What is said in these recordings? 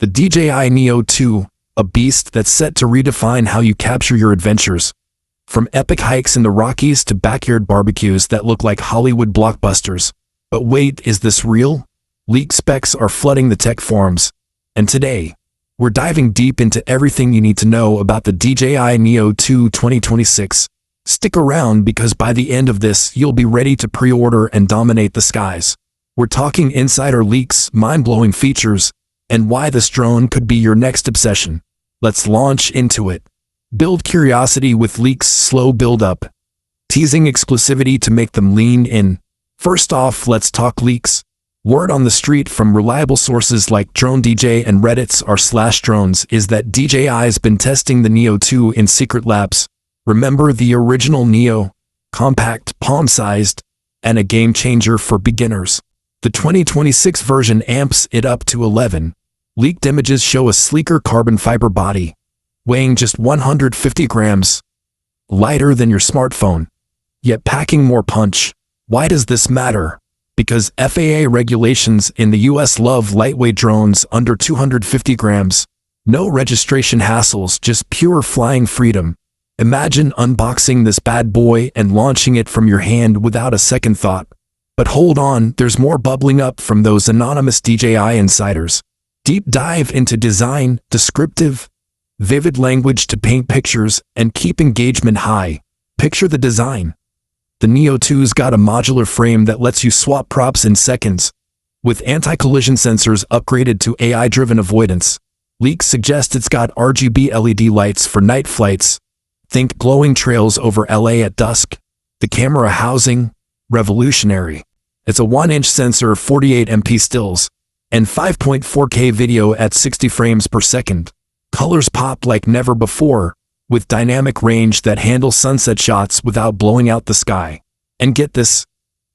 The DJI Neo 2, a beast that's set to redefine how you capture your adventures. From epic hikes in the Rockies to backyard barbecues that look like Hollywood blockbusters. But wait, is this real? Leaked specs are flooding the tech forums. And today, we're diving deep into everything you need to know about the DJI Neo 2 2026. Stick around because by the end of this, you'll be ready to pre-order and dominate the skies. We're talking insider leaks, mind-blowing features, and why this drone could be your next obsession. Let's launch into it. Build curiosity with leaks, slow build-up. Teasing exclusivity to make them lean in. First off, let's talk leaks. Word on the street from reliable sources like Drone DJ and Reddit's r/drones is that DJI's been testing the Neo 2 in secret labs. Remember the original Neo? Compact, palm-sized, and a game-changer for beginners. The 2026 version amps it up to 11. Leaked images show a sleeker carbon fiber body, weighing just 150 grams, lighter than your smartphone, yet packing more punch. Why does this matter? Because FAA regulations in the US love lightweight drones under 250 grams. No registration hassles, just pure flying freedom. Imagine unboxing this bad boy and launching it from your hand without a second thought. But hold on, there's more bubbling up from those anonymous DJI insiders. Deep dive into design, descriptive, vivid language to paint pictures and keep engagement high. Picture the design. The Neo 2's got a modular frame that lets you swap props in seconds. With anti-collision sensors upgraded to AI-driven avoidance. Leaks suggest it's got RGB LED lights for night flights. Think glowing trails over LA at dusk. The camera housing, revolutionary. It's a 1-inch sensor, 48 MP stills, and 5.4K video at 60 frames per second. Colors pop like never before, with dynamic range that handles sunset shots without blowing out the sky. And get this,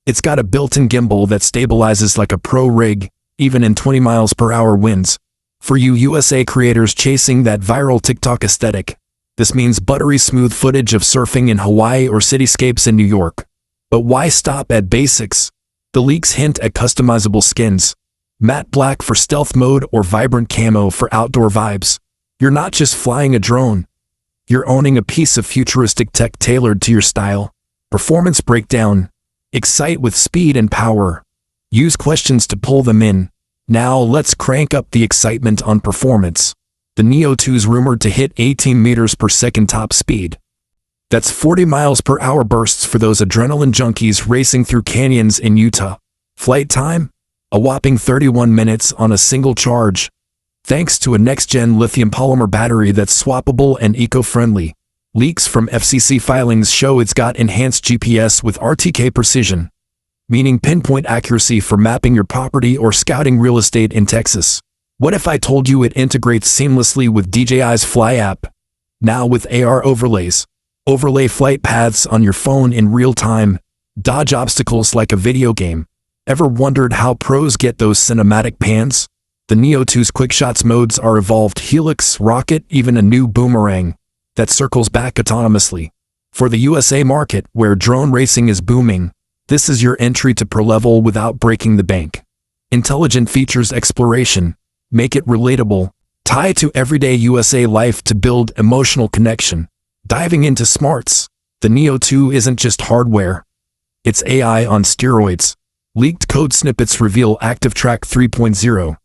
it's got a built-in gimbal that stabilizes like a pro rig, even in 20 miles per hour winds. For you USA creators chasing that viral TikTok aesthetic, this means buttery smooth footage of surfing in Hawaii or cityscapes in New York. But why stop at basics? The leaks hint at customizable skins. Matte black for stealth mode or vibrant camo for outdoor vibes. You're not just flying a drone. You're owning a piece of futuristic tech tailored to your style. Performance breakdown. Excite with speed and power. Use questions to pull them in. Now let's crank up the excitement on performance. The Neo 2's rumored to hit 18 meters per second top speed. That's 40 miles per hour bursts for those adrenaline junkies racing through canyons in Utah. Flight time? A whopping 31 minutes on a single charge. Thanks to a next-gen lithium polymer battery that's swappable and eco-friendly. Leaks from FCC filings show it's got enhanced GPS with RTK precision, meaning pinpoint accuracy for mapping your property or scouting real estate in Texas. What if I told you it integrates seamlessly with DJI's Fly app? Now with AR overlays. Overlay flight paths on your phone in real time. Dodge obstacles like a video game. Ever wondered how pros get those cinematic pans? The Neo 2's quick shots modes are evolved: Helix, Rocket, even a new Boomerang that circles back autonomously. For the USA market, where drone racing is booming, this is your entry to pro level without breaking the bank. Intelligent features exploration. Make it relatable. Tie to everyday USA life to build emotional connection. Diving into smarts. The Neo 2 isn't just hardware. It's AI on steroids. Leaked code snippets reveal ActiveTrack 3.0.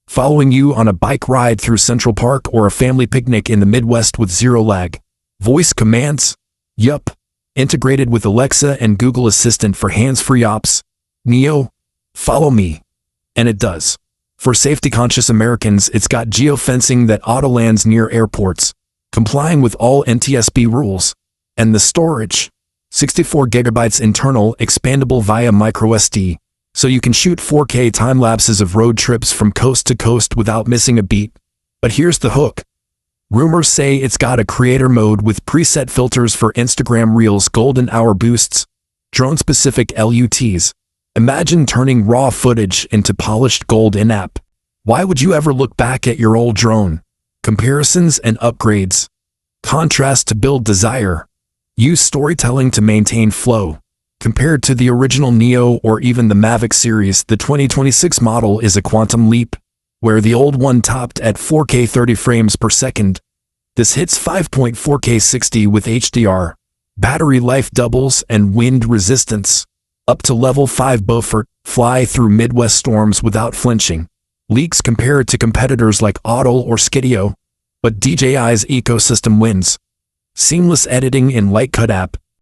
Following you on a bike ride through Central Park or a family picnic in the Midwest with zero lag. Voice commands? Yup. Integrated with Alexa and Google Assistant for hands-free ops. Neo, follow me. And it does. For safety-conscious Americans, it's got geofencing that auto-lands near airports, complying with all NTSB rules. And the storage, 64 gigabytes internal, expandable via microSD, so you can shoot 4K time-lapses of road trips from coast to coast without missing a beat. But here's the hook. Rumors say it's got a creator mode with preset filters for Instagram Reels, golden hour boosts, drone-specific LUTs. Imagine turning raw footage into polished gold in-app. Why would you ever look back at your old drone? Comparisons and upgrades. Contrast to build desire. Use storytelling to maintain flow. Compared to the original Neo or even the Mavic series, the 2026 model is a quantum leap. where the old one topped at 4K 30 frames per second. This hits 5.4K 60 with HDR. Battery life doubles and wind resistance. Up to level 5 Beaufort, fly through Midwest storms without flinching. Leaks compared to competitors like Autel or Skidio, but DJI's ecosystem wins. Seamless editing in Lightcut app,